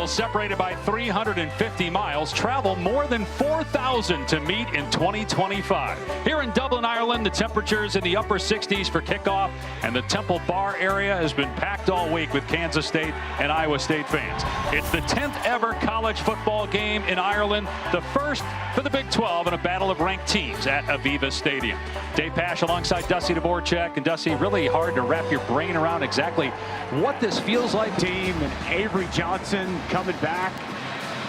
schools separated by 350 miles travel more than 4,000 to meet in 2025. Here in Dublin, Ireland, the temperatures in the upper 60s for kickoff, and the Temple Bar area has been packed all week with Kansas State and Iowa State fans. It's the 10th ever college football game in Ireland, the first for the Big 12 in a battle of ranked teams at Aviva Stadium. Dave Pasch alongside Dusty Dvorak, and Dusty, really hard to wrap your brain around exactly what this feels like. Team and Avery Johnson coming back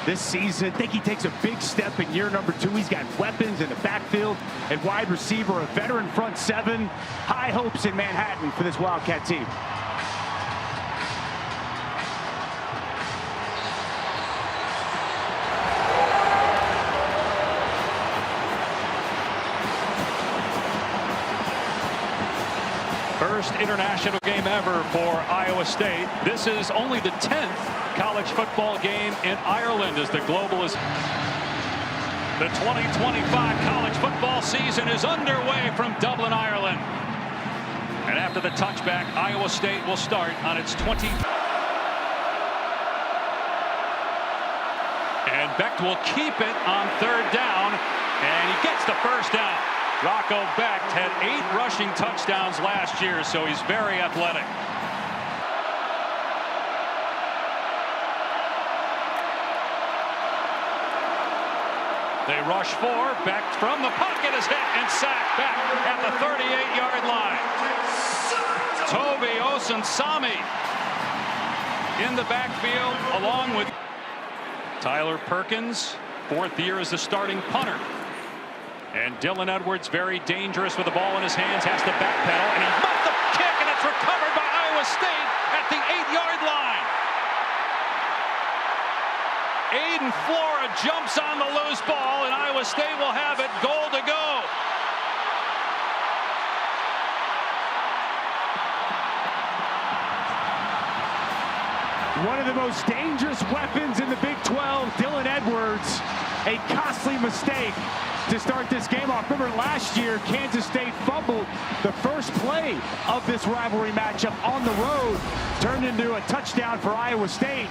this season. I think he takes a big step in year number 2. He's got weapons in the backfield and wide receiver, a veteran front seven. High hopes in Manhattan for this Wildcat team. First international game ever for Iowa State. This is only the 10th college football game in Ireland as the Global is. The 2025 college football season is underway from Dublin, Ireland. And after the touchback, Iowa State will start on its 20th. And Becht will keep it on 3rd down, and he gets the first down. Rocco Becht had 8 rushing touchdowns last year, so he's very athletic. They rush 4. Becht from the pocket is hit and sacked back at the 38-yard line. Toby Osunsami in the backfield along with Tyler Perkins, 4th year as the starting punter. And Dylan Edwards, very dangerous with the ball in his hands, has to backpedal, and he muffed the kick, and it's recovered by Iowa State at the 8-yard line. Aiden Flora jumps on the loose ball, and Iowa State will have it goal to go. One of the most dangerous weapons in the Big 12, Dylan Edwards, a costly mistake to start this game off. Remember last year, Kansas State fumbled the first play of this rivalry matchup on the road, turned into a touchdown for Iowa State.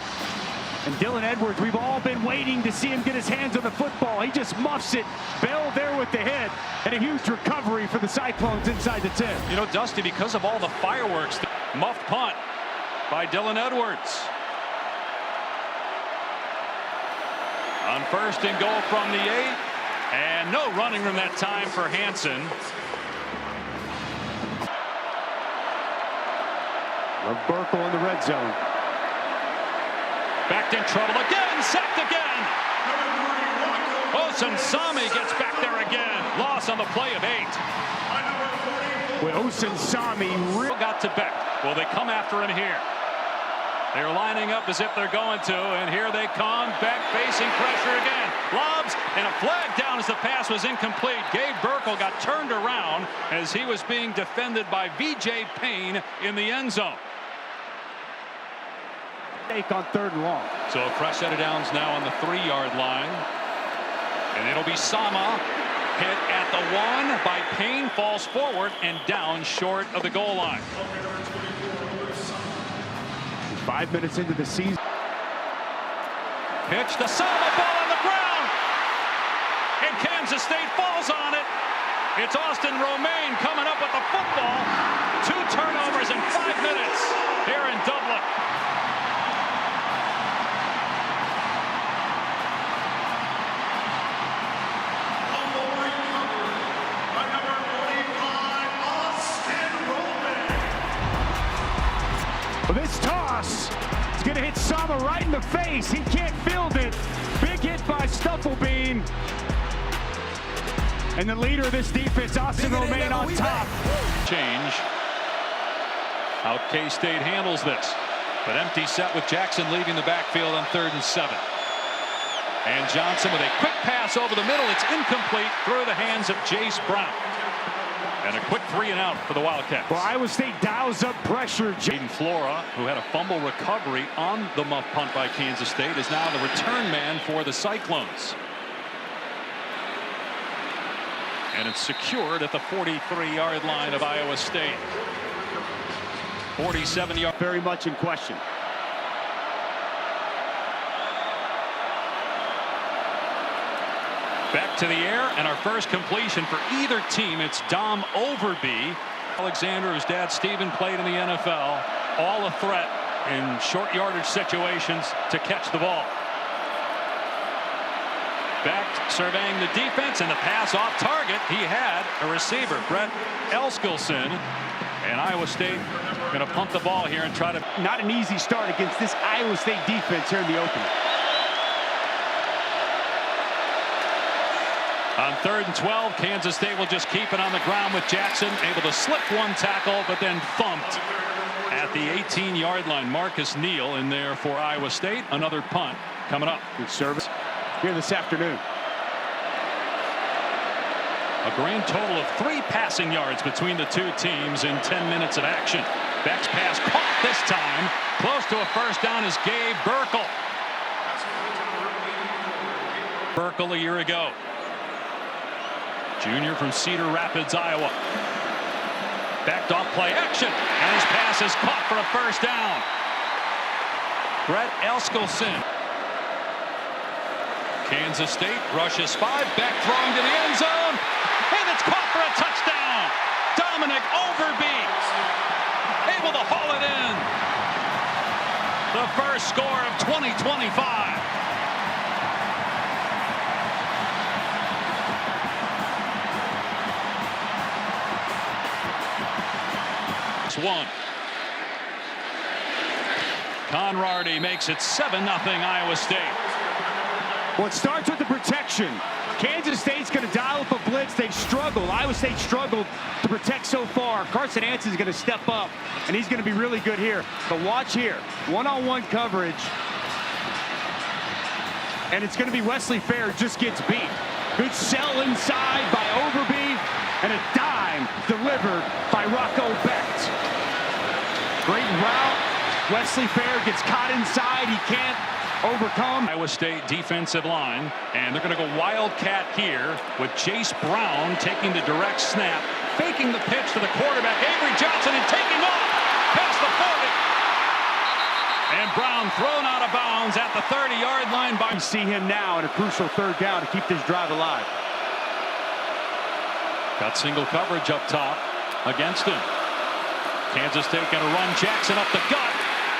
And Dylan Edwards, we've all been waiting to see him get his hands on the football. He just muffs it. Bell there with the hit, and a huge recovery for the Cyclones inside the 10. You know, Dusty, because of all the fireworks, muffed punt by Dylan Edwards. On 1st and goal from the 8. And no running room that time for Hansen. Burkle in the red zone. Becht in trouble again, sacked again. Osunsami gets back there again. Loss on the play of 8. With Osunsami got to Becht. Will they come after him here? They're lining up as if they're going to, and here they come. Becht facing pressure again. Lobs, and a flag down as the pass was incomplete. Gabe Burkle got turned around as he was being defended by V.J. Payne in the end zone. Take on 3rd and long. So a fresh set of downs now on the 3-yard line. And it'll be Sama. Hit at the 1 by Payne, falls forward and down short of the goal line. 5 minutes into the season. Pitch to Sama, ball on the ground. And Kansas State falls on it. It's Austin Romaine coming up with the football. 2 turnovers in 5 minutes here in Dublin. Well, this toss is going to hit Sama right in the face. He can't field it. Big hit by Stufflebean. And the leader of this defense, Austin Romaine, on top. Change how K-State handles this. But empty set with Jackson leaving the backfield on 3rd and 7. And Johnson with a quick pass over the middle. It's incomplete through the hands of Jace Brown. And a quick 3 and out for the Wildcats. Well, Iowa State dials up pressure. Aiden Flora, who had a fumble recovery on the muff punt by Kansas State, is now the return man for the Cyclones. And it's secured at the 43-yard line of Iowa State. 47-yard. Very much in question. Back to the air, and our first completion for either team. It's Dom Overby. Alexander, whose dad Steven played in the NFL, all a threat in short yardage situations to catch the ball. Back surveying the defense, and the pass off target. He had a receiver, Brett Eskilsson, and Iowa State going to punt the ball here and try to. Not an easy start against this Iowa State defense here in the opener. On 3rd and 12, Kansas State will just keep it on the ground with Jackson, able to slip one tackle, but then thumped at the 18-yard line. Marcus Neal in there for Iowa State. Another punt coming up. Good service here this afternoon. A grand total of 3 passing yards between the two teams in 10 minutes of action. Beck's pass caught this time. Close to a first down is Gabe Burkle. Burkle a year ago. Junior from Cedar Rapids, Iowa. Backed off play action, and his pass is caught for a first down. Brett Eskilsson. Kansas State rushes 5. Beck throwing to the end zone, and it's caught for a touchdown. Dominic Overby able to haul it in. The first score of 2025. One. Conrady makes it 7-0 Iowa State. Well, it starts with the protection. Kansas State's going to dial up a blitz. They struggle. Iowa State struggled to protect so far. Carson Anson's going to step up, and he's going to be really good here. But watch here. One-on-one coverage. And it's going to be Wesley Fair just gets beat. Good sell inside by Overby, and a dime delivered by Rocco Becht. Great route. Wesley Fair gets caught inside. He can't overcome. Iowa State defensive line, and they're going to go Wildcat here with Chase Brown taking the direct snap, faking the pitch to the quarterback, Avery Johnson, and taking off past the 40. And Brown thrown out of bounds at the 30-yard line by. You see him now in a crucial third down to keep this drive alive. Got single coverage up top against him. Kansas State going to run Jackson up the gut,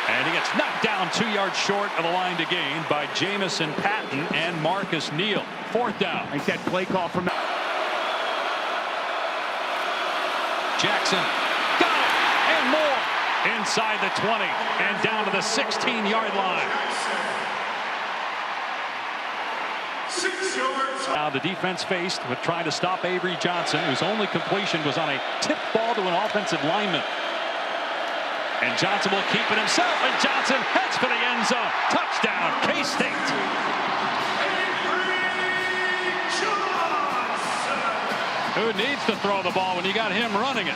and he gets knocked down 2 yards short of the line to gain by Jamison Patton and Marcus Neal. 4th down. I think that play call from Jackson got it and more inside the 20 and down to the 16-yard line. 6 yards. Now the defense faced with trying to stop Avery Johnson, whose only completion was on a tip ball to an offensive lineman. And Johnson will keep it himself, and Johnson heads for the end zone. Touchdown, K-State. Who needs to throw the ball when you got him running it?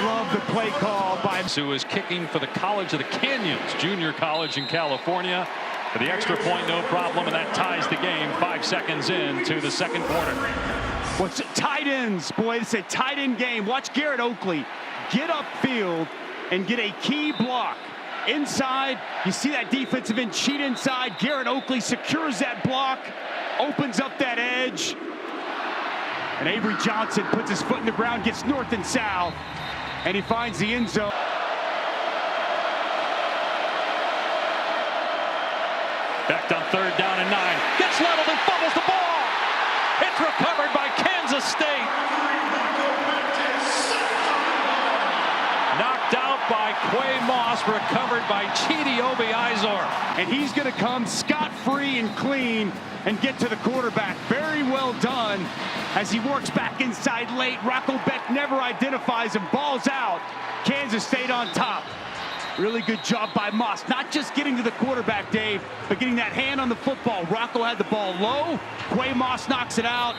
Love the play call by Who is kicking for the College of the Canyons, junior college in California. For the extra point, no problem, and that ties the game 5 seconds into the second quarter. What's tight ends, boy, it's a tight end game. Watch Garrett Oakley get upfield and get a key block. Inside, you see that defensive end cheat inside. Garrett Oakley secures that block, opens up that edge. And Avery Johnson puts his foot in the ground, gets north and south, and he finds the end zone. Backed on 3rd down and 9. Gets leveled and fumbles the ball. It's recovered by Kansas State. Knocked out by Quay Moss, recovered by Chidi Obiizor. And he's going to come scot-free and clean and get to the quarterback. Very well done as he works back inside late. Rocco Becht never identifies him. Ball's out. Kansas State on top. Really good job by Moss. Not just getting to the quarterback, Dave, but getting that hand on the football. Rocco had the ball low. Quay Moss knocks it out.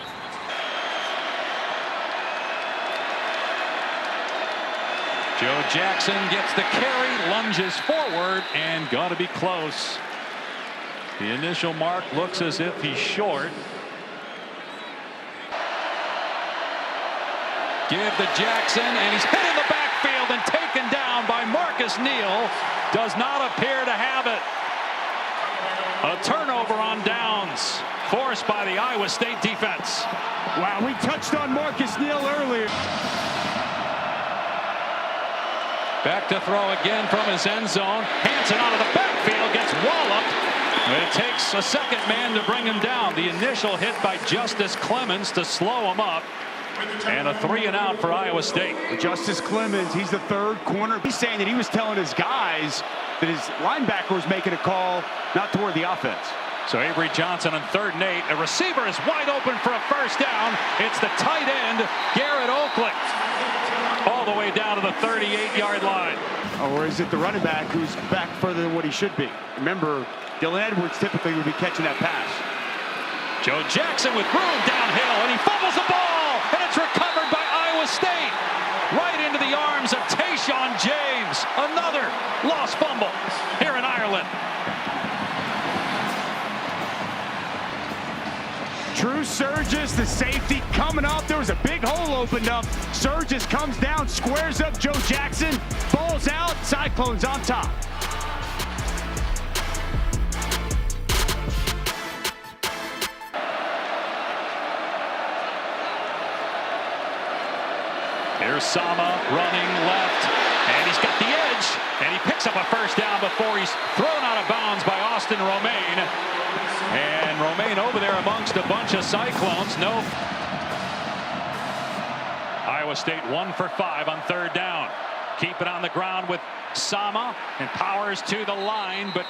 Joe Jackson gets the carry, lunges forward, and going to be close. The initial mark looks as if he's short. Give to Jackson, and he's hit in the backfield and taken down by Marcus Neal. Does not appear to have it. A turnover on downs, forced by the Iowa State defense. Wow, we touched on Marcus Neal earlier. Back to throw again from his end zone. Hanson out of the backfield, gets walloped. It takes a second man to bring him down. The initial hit by Justice Clemens to slow him up. And a 3-and-out for Iowa State. Justice Clemens, he's the third corner. He's saying that he was telling his guys that his linebacker was making a call not toward the offense. So Avery Johnson on 3rd and 8. A receiver is wide open for a first down. It's the tight end, Garrett Oakley. All the way down to the 38-yard line. Or is it the running back who's back further than what he should be? Remember, Dylan Edwards typically would be catching that pass. Joe Jackson with room downhill, and he fumbles the ball, and it's recovered by Iowa State. Right into the arms of Tayshaun James. Another lost fumble here in Ireland. True Surges, the safety coming up. There was a big hole opened up. Surges comes down, squares up Joe Jackson. Ball's out, Cyclones on top. Here's Sama running left, and he's got the edge, and he picks up a first down before he's thrown out of bounds by Austin Romaine. And Romaine over there amongst a bunch of Cyclones. No. Iowa State 1 for 5 on 3rd down. Keep it on the ground with Sama, and Powers to the line, but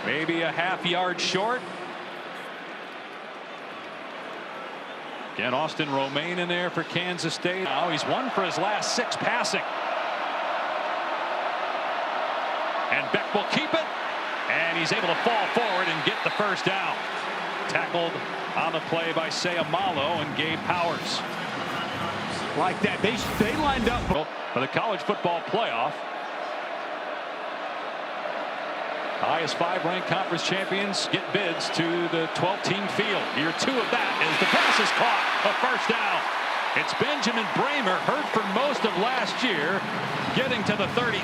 maybe a half-yard short. Again, Austin Romaine in there for Kansas State. Now he's 1 for his last 6 passing. And Beck will keep it. And he's able to fall forward and get the first down. Tackled on the play by Seumalo and Gabe Powers. Like that, they lined up for the college football playoff. The highest 5 ranked conference champions get bids to the 12-team field. Year 2 of that as the pass is caught. A first down. It's Benjamin Bramer, hurt for most of last year, getting to the 32.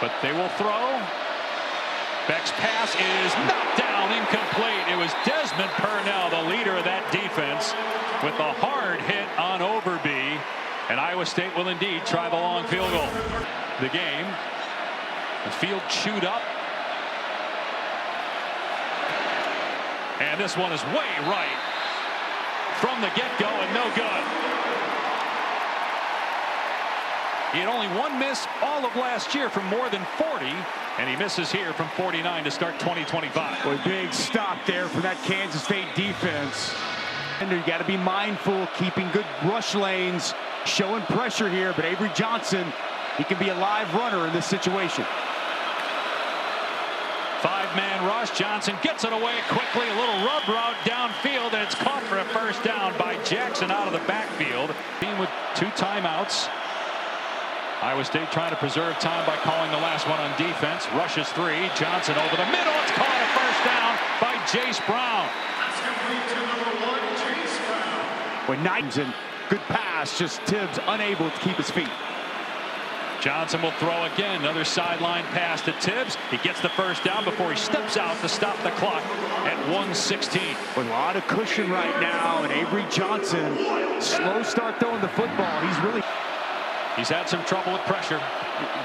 But they will throw. Beck's pass is knocked down, incomplete. It was Desmond Purnell, the leader of that defense, with a hard hit on Overby. And Iowa State will indeed try the long field goal. The game, the field chewed up. And this one is way right from the get-go and no good. He had only 1 miss all of last year from more than 40, and he misses here from 49 to start 2025. Boy, big stop there from that Kansas State defense. And you got to be mindful, keeping good rush lanes, showing pressure here. But Avery Johnson, he can be a live runner in this situation. 5-man rush. Johnson gets it away quickly. A little rub route downfield, and it's caught for a first down by Jackson out of the backfield. Team with 2 timeouts. Iowa State trying to preserve time by calling the last one on defense. Rushes 3. Johnson over the middle. It's caught. A first down by Jace Brown. That's complete to number 1, Jace Brown. When Knights and good pass, just Tibbs unable to keep his feet. Johnson will throw again. Another sideline pass to Tibbs. He gets the first down before he steps out to stop the clock at 1:16. With a lot of cushion right now, and Avery Johnson, slow start throwing the football. He's had some trouble with pressure.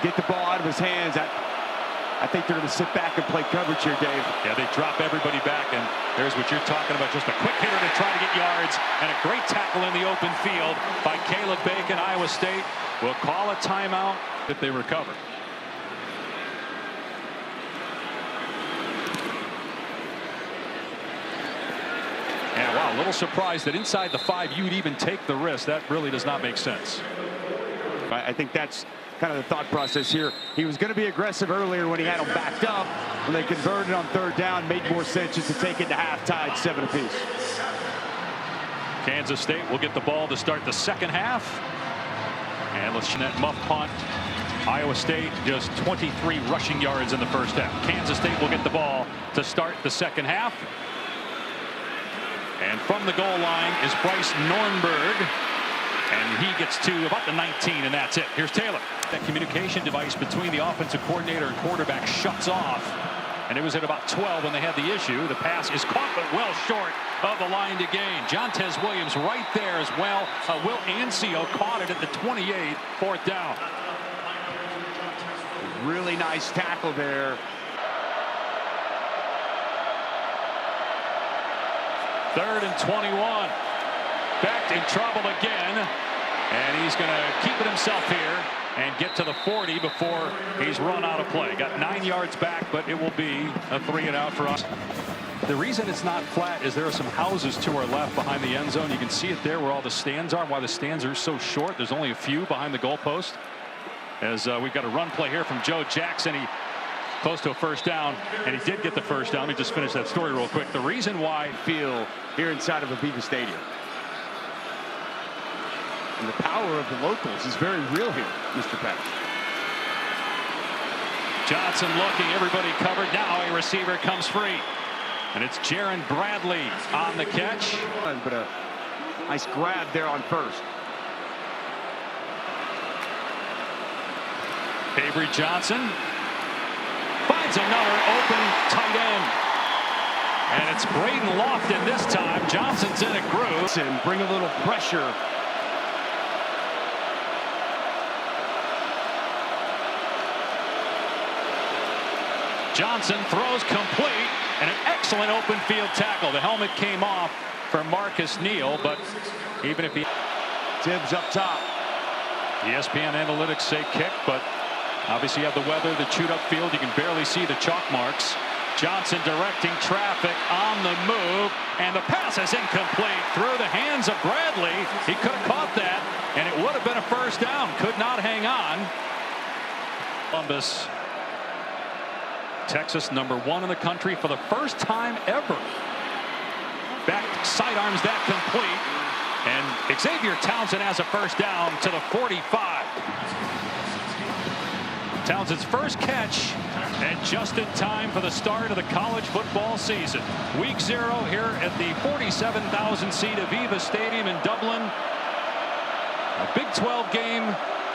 Get the ball out of his hands. I think they're going to sit back and play coverage here, Dave. Yeah, they drop everybody back, and there's what you're talking about. Just a quick hitter to try to get yards, and a great tackle in the open field by Caleb Bacon. Iowa State will call a timeout if they recover. Yeah, wow, a little surprised that inside the 5 you'd even take the risk. That really does not make sense. I think that's kind of the thought process here. He was going to be aggressive earlier when he had them backed up. When they converted on 3rd down, made more sense just to take it to half, tied 7 apiece. Kansas State will get the ball to start the second half. And let's see that muff punt. Iowa State just 23 rushing yards in the first half. Kansas State will get the ball to start the second half. And from the goal line is Bryce Nornberg. And he gets to about the 19, and that's it. Here's Taylor. That communication device between the offensive coordinator and quarterback shuts off. And it was at about 12 when they had the issue. The pass is caught, but well short of the line to gain. Jontez Williams right there as well. Will Ancio caught it at the 28, fourth down. Really nice tackle there. Third and 21. Back in trouble again. And he's going to keep it himself here and get to the 40 before he's run out of play. Got 9 yards back, but it will be a 3 and out for us. The reason it's not flat is there are some houses to our left behind the end zone. You can see it there where all the stands are. Why the stands are so short. There's only a few behind the goalpost. As we've got a run play here from Joe Jackson. He close to a first down, and he did get the first down. Let me just finish that story real quick. The reason why Feel here inside of Aviva Stadium. And the power of the locals is very real here, Mr. Peck. Johnson looking, everybody covered. Now a receiver comes free. And it's Jaron Bradley on the catch. But a nice grab there on first. Avery Johnson finds another open tight end. And it's Braden Lofton this time. Johnson's in a groove. And bring a little pressure. Johnson throws complete, and an excellent open field tackle. The helmet came off for Marcus Neal, but even if he... Tibbs up top. ESPN analytics say kick, but obviously you have the weather, the chewed up field. You can barely see the chalk marks. Johnson directing traffic on the move, and the pass is incomplete through the hands of Bradley. He could have caught that, and it would have been a first down. Could not hang on. Columbus, Texas, #1 in the country for the first time ever. Back sidearms that complete, and Xavier Townsend has a first down to the 45. Townsend's first catch, and just in time for the start of the college football season. Week 0 here at the 47,000-seat Aviva Stadium in Dublin. A Big 12 game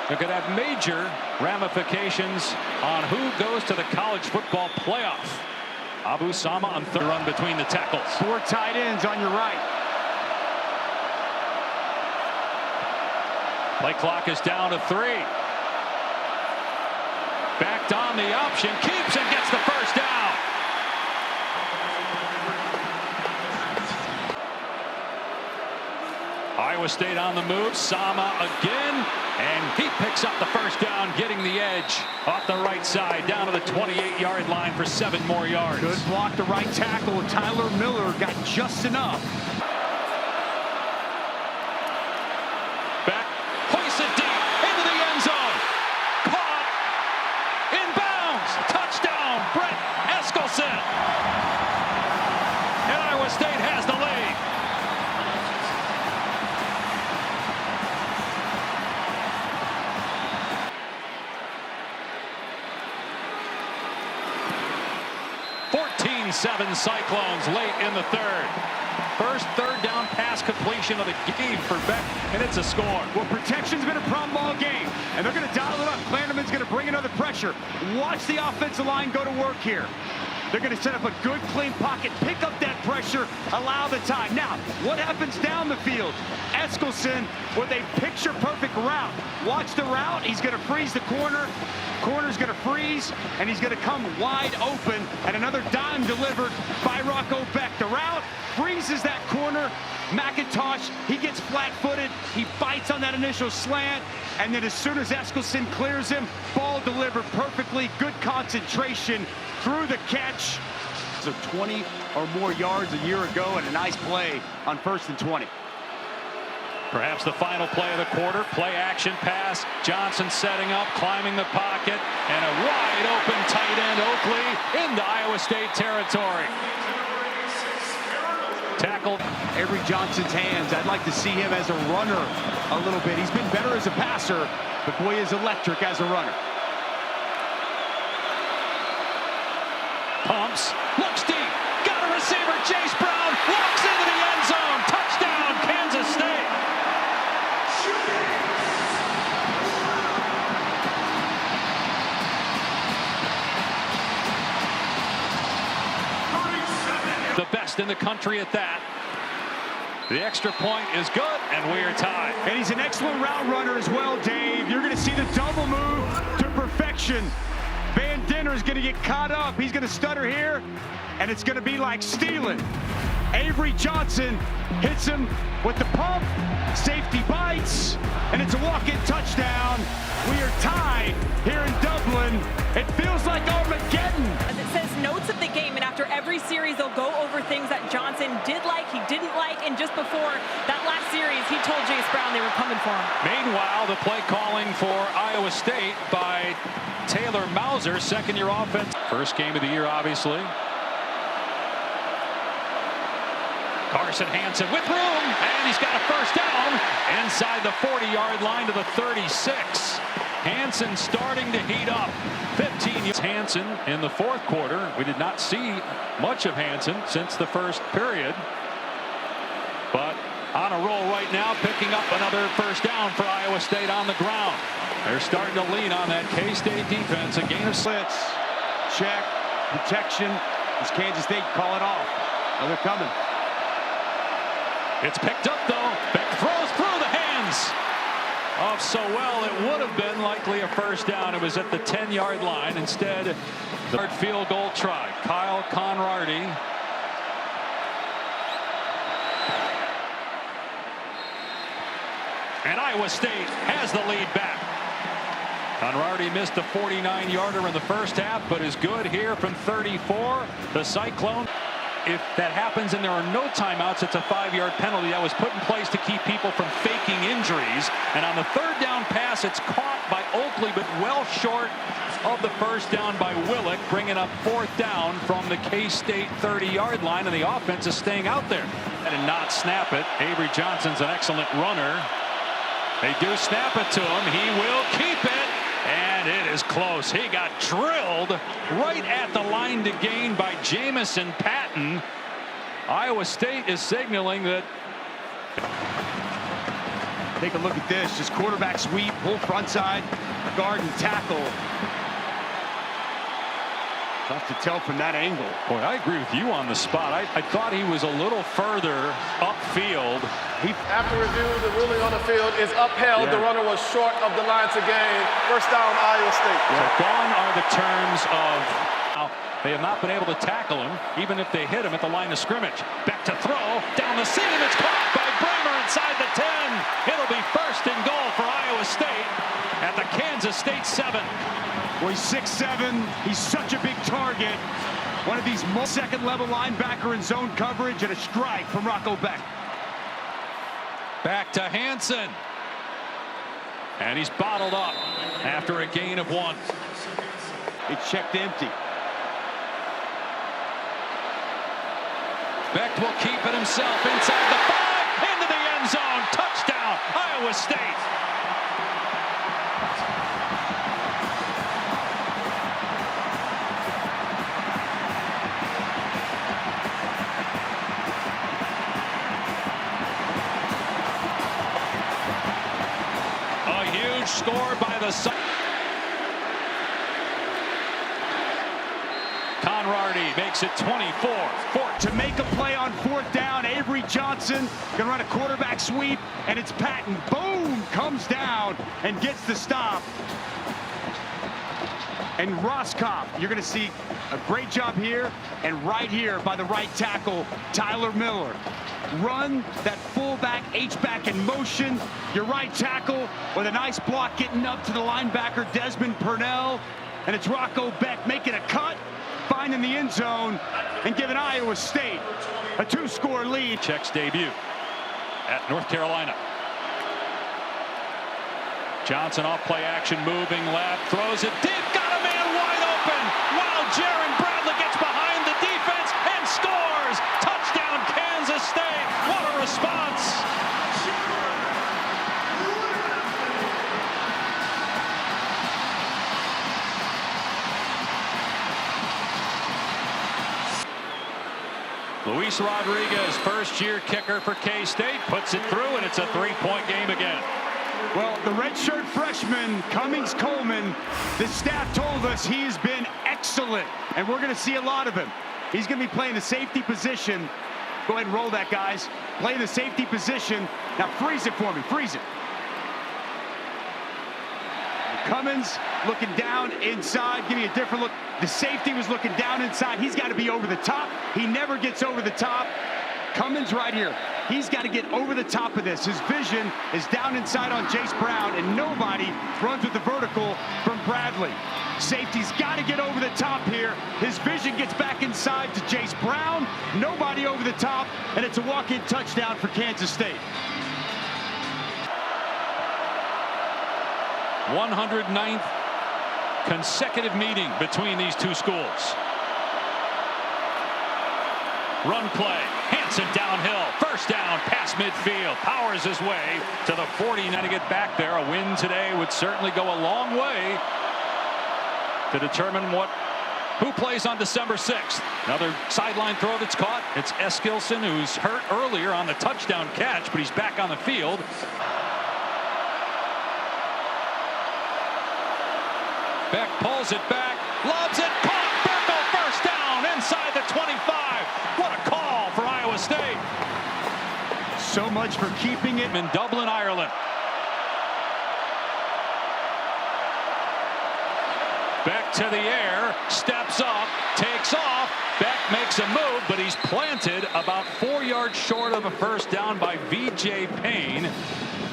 that could have major ramifications on who goes to the college football playoff. Abu Sama on third run between the tackles. 4 tight ends on your right. Play clock is down to 3. Backed on the option, keeps and gets the first down. Iowa State on the move. Sama again, and he picks up the first down, getting the edge off the right side down to the 28-yard line for 7 more yards. Good block, the right tackle. Tyler Miller got just enough. Back, hoisted deep into the end zone. Caught, inbounds, touchdown, Brett Eskelsen. And Iowa State has the lead. Seven Cyclones late in the third. First third down pass completion of the game for Beck, and it's a score. Well, protection's been a problem all game, and they're going to dial it up. Klanderman's going to bring another pressure. Watch the offensive line go to work here. They're going to set up a good, clean pocket, pick up that pressure, allow the time. Now, what happens down the field? Eskelsen with a picture-perfect route. Watch the route. He's going to freeze the corner. Corner's going to freeze, and he's going to come wide open, and another dime delivered by Rocco Beck. The route freezes that corner. McIntosh, he gets flat-footed. He bites on that initial slant, and then as soon as Eskelsen clears him, ball delivered perfectly. Good concentration through the catch. So 20 or more yards a year ago, and a nice play on 1st and 20. Perhaps the final play of the quarter. Play action pass. Johnson setting up, climbing the pocket, and a wide open tight end Oakley into Iowa State territory. Tackled. Avery Johnson's hands. I'd like to see him as a runner a little bit. He's been better as a passer, but boy is electric as a runner. Pumps, looks deep, got a receiver. Chase Brown walks into the end zone. Touchdown, Kansas State. best in the country at that. The extra point is good, and we are tied. And he's an excellent route runner as well, Dave. You're going to see the double move to perfection. Van Dinner is going to get caught up. He's going to stutter here, and it's going to be like stealing. Avery Johnson hits him with the pump. Safety bites, and it's a walk-in touchdown. We are tied here in Dublin. It feels like Armageddon. As it says notes of the game, and after every series, they'll go over things that Johnson did like, he didn't like, and just before that last series, he told Jace Brown they were coming for him. Meanwhile, the play calling for Iowa State by Taylor Mauser, second-year offense. First game of the year, obviously. Carson Hansen with room, and he's got a first down inside the 40-yard line to the 36. Hansen starting to heat up. 15 years. Hansen in the fourth quarter. We did not see much of Hansen since the first period. But on a roll right now, picking up another first down for Iowa State on the ground. They're starting to lean on that K-State defense. A gain of Blitz, check, protection. Does Kansas State call it off? Oh, they're coming. It's picked up, though. Beck throws through the hands of Sowell. It would have been likely a first down. It was at the 10-yard line. Instead, the third field goal try. Kyle Conradi. And Iowa State has the lead back. Conradi missed a 49-yarder in the first half, but is good here from 34. The Cyclone. If that happens and there are no timeouts, it's a 5-yard penalty that was put in place to keep people from faking injuries. And on the third down pass, it's caught by Oakley, but well short of the first down by Willick, bringing up fourth down from the K-State 30-yard line, and the offense is staying out there and not snap it. Avery Johnson's an excellent runner. They do snap it to him. He will keep it. And it is close. He got drilled right at the line to gain by Jamison Patton. Iowa State is signaling that. Take a look at this. Just quarterback sweep, pull front side, guard and tackle. Tough to tell from that angle. Boy, I agree with you on the spot. I thought he was a little further upfield. After review, the ruling on the field is upheld. The runner was short of the line to gain. First down, Iowa State. So gone are the terms of. They have not been able to tackle him, even if they hit him at the line of scrimmage. Back to throw, down the seam. It's caught by Bramer inside the 10. It'll be first and goal for Iowa State at the Kansas State 7. Well, he's 6'7". He's such a big target. One of these second-level linebacker in zone coverage, and a strike from Rocco Beck. Back to Hansen. And he's bottled up after a gain of 1. It's checked empty. Beck will keep it himself inside the 5, into the end zone. Touchdown, Iowa State. A huge score by the Conradi makes it 24. To make a play on fourth down, Avery Johnson can run a quarterback sweep, and it's Patton. Boom! Comes down and gets the stop. And Roscoff, you're going to see a great job here and right here by the right tackle, Tyler Miller. Run that fullback, H-back in motion. Your right tackle with a nice block getting up to the linebacker, Desmond Purnell. And it's Rocco Beck making a cut, finding the end zone, and giving Iowa State a 2-score lead. Checks debut at North Carolina. Johnson off play action, moving left, throws it deep, got a man wide open, while Jaron Bradley gets behind the defense and scores. Touchdown, Kansas State. What a response. Luis Rodriguez, first-year kicker for K-State, puts it through, and it's a 3-point game again. Well, the redshirt freshman, Cummings Coleman, the staff told us he's been excellent, and we're going to see a lot of him. He's going to be playing the safety position. Go ahead and roll that, guys. Play the safety position. Now freeze it for me. Freeze it. Cummins looking down inside. Give me a different look. The safety was looking down inside. He's got to be over the top. He never gets over the top. Cummins right here. He's got to get over the top of this. His vision is down inside on Jace Brown, and nobody runs with the vertical from Bradley. Safety's got to get over the top here. His vision gets back inside to Jace Brown. Nobody over the top, and it's a walk-in touchdown for Kansas State. 109th consecutive meeting between these two schools. Run play. Hanson downhill. First down past midfield. Powers his way to the 40. Now to get back there. A win today would certainly go a long way to determine who plays on December 6th. Another sideline throw that's caught. It's Eskilsson, who's hurt earlier on the touchdown catch, but he's back on the field. Beck pulls it back, lobs it, caught. Beckel first down inside the 25. What a call for Iowa State. So much for keeping it in Dublin, Ireland. Beck to the air, steps up, takes off. Beck makes a move, but he's planted about 4 yards short of a first down by V.J. Payne.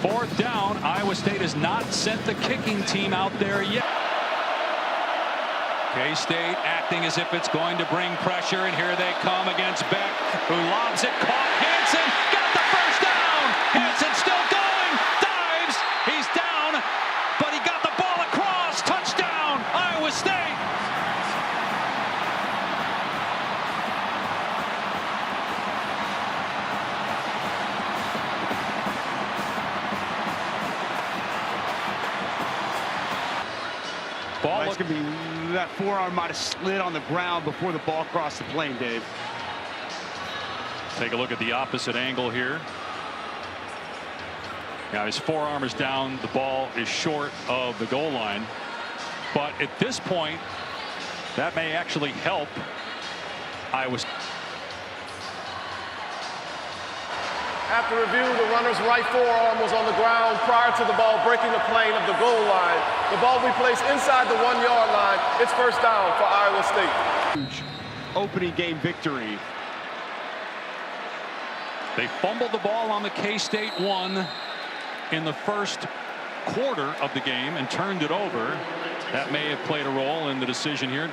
Fourth down. Iowa State has not sent the kicking team out there yet. K-State acting as if it's going to bring pressure, and here they come against Beck, who lobs it, caught. Hanson got the first down. Hanson still going, dives, he's down, but he got the ball across. Touchdown, Iowa State. Ball That's going to be, that forearm might have slid on the ground before the ball crossed the plane, Dave. Take a look at the opposite angle here. Now his forearm is down. The ball is short of the goal line. But at this point, that may actually help Iowa State. After review, the runner's right forearm was on the ground prior to the ball breaking the plane of the goal line. The ball will be placed inside the 1 yard line. It's first down for Iowa State. Huge opening game victory. They fumbled the ball on the K-State one in the first quarter of the game and turned it over. That may have played a role in the decision here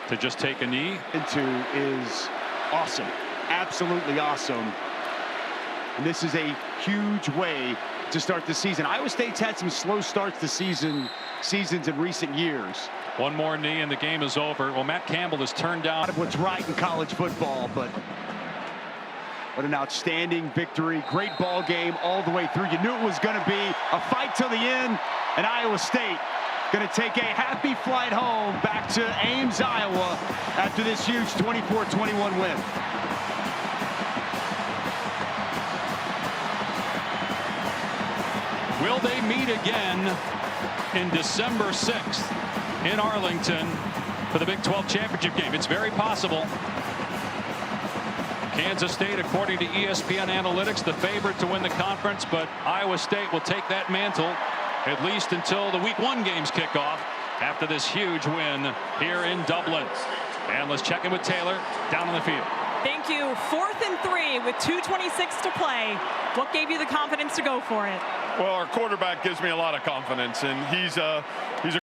to just take a knee. Into is awesome. Absolutely awesome. And this is a huge way to start the season. Iowa State's had some slow starts to seasons in recent years. One more knee and the game is over. Well, Matt Campbell has turned down. Of what's right in college football, but what an outstanding victory. Great ball game all the way through. You knew it was going to be a fight till the end, and Iowa State going to take a happy flight home back to Ames, Iowa after this huge 24-21 win. Will they meet again in December 6th in Arlington for the Big 12 championship game? It's very possible. Kansas State, according to ESPN Analytics, the favorite to win the conference, but Iowa State will take that mantle at least until the Week 1 games kick off after this huge win here in Dublin. And let's check in with Taylor down on the field. Thank you. 4th and 3 with 2:26 to play. What gave you the confidence to go for it? Well, our quarterback gives me a lot of confidence, and he's a